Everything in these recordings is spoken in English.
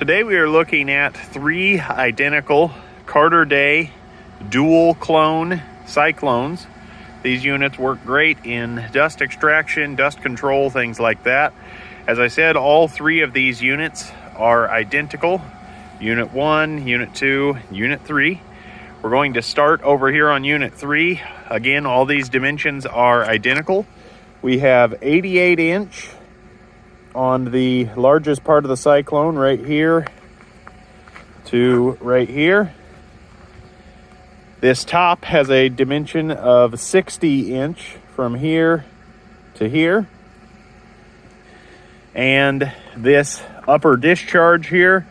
Today we are looking at 3 identical Carter Day Dual-Clone Cyclones. These units work great in dust extraction, dust control, things like that. As I said, all 3 of these units are identical. Unit 1, Unit 2, Unit 3. We're going to start over here on Unit 3. Again, all these dimensions are identical. We have 88 inch on the largest part of the Cyclone, right here to right here. This top has a dimension of 60 inch from here to here. And this upper discharge here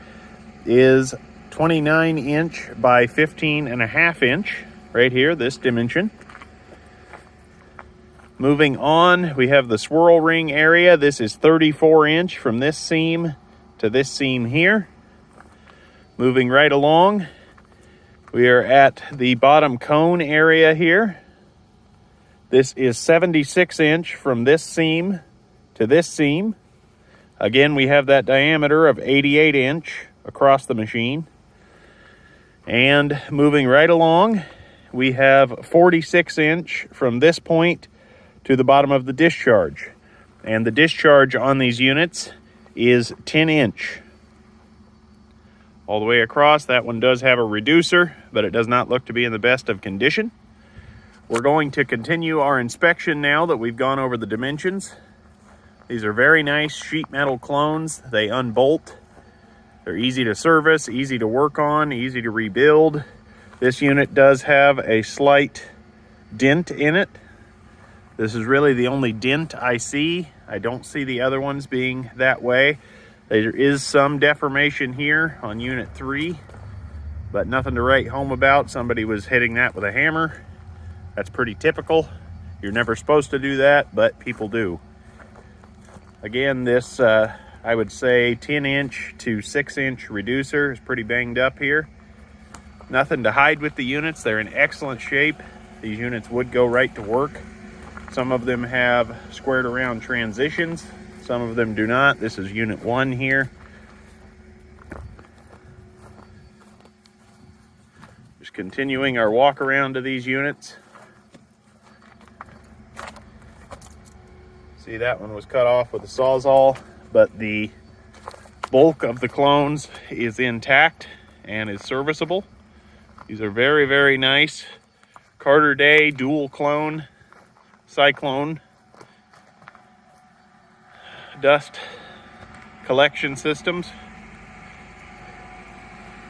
is 29 inch by 15.5 inch, right here, this dimension. Moving on, we have the swirl ring area. This is 34 inch from this seam to this seam here. Moving right along, we are at the bottom cone area here. This is 76 inch from this seam to this seam. Again, we have that diameter of 88 inch across the machine. And moving right along, we have 46 inch from this point to the bottom of the discharge. And the discharge on these units is 10 inch. All the way across, that one does have a reducer, but it does not look to be in the best of condition. We're going to continue our inspection now that we've gone over the dimensions. These are very nice sheet metal clones. They unbolt. They're easy to service, easy to work on, easy to rebuild. This unit does have a slight dent in it. This is really the only dent I see. I don't see the other ones being that way. There is some deformation here on Unit 3, but nothing to write home about. Somebody was hitting that with a hammer. That's pretty typical. You're never supposed to do that, but people do. Again, this, I would say 10 inch to 6 inch reducer is pretty banged up here. Nothing to hide with the units. They're in excellent shape. These units would go right to work. Some of them have squared around transitions. Some of them do not. This is Unit 1 here. Just continuing our walk around to these units. See, that one was cut off with a Sawzall, but the bulk of the clones is intact and is serviceable. These are very, very nice Carter Day Dual-Clone Cyclone dust collection systems.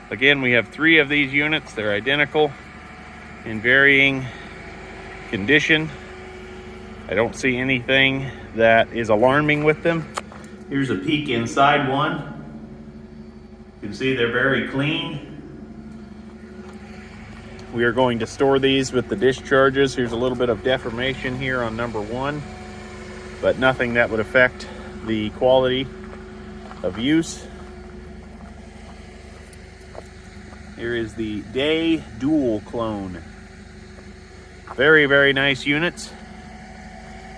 Again, we have 3 of these units. They're identical in varying condition. I don't see anything that is alarming with them. Here's a peek inside one. You can see they're very clean. We are going to store these with the discharges. Here's a little bit of deformation here on number 1, but nothing that would affect the quality of use. Here is the Day Dual-Clone. Very, very nice units.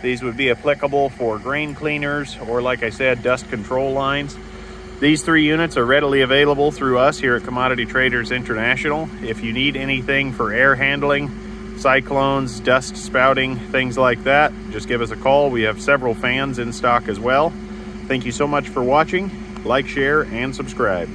These would be applicable for grain cleaners or, like I said, dust control lines. These 3 units are readily available through us here at Commodity Traders International. If you need anything for air handling, cyclones, dust spouting, things like that, just give us a call. We have several fans in stock as well. Thank you so much for watching. Like, share, and subscribe.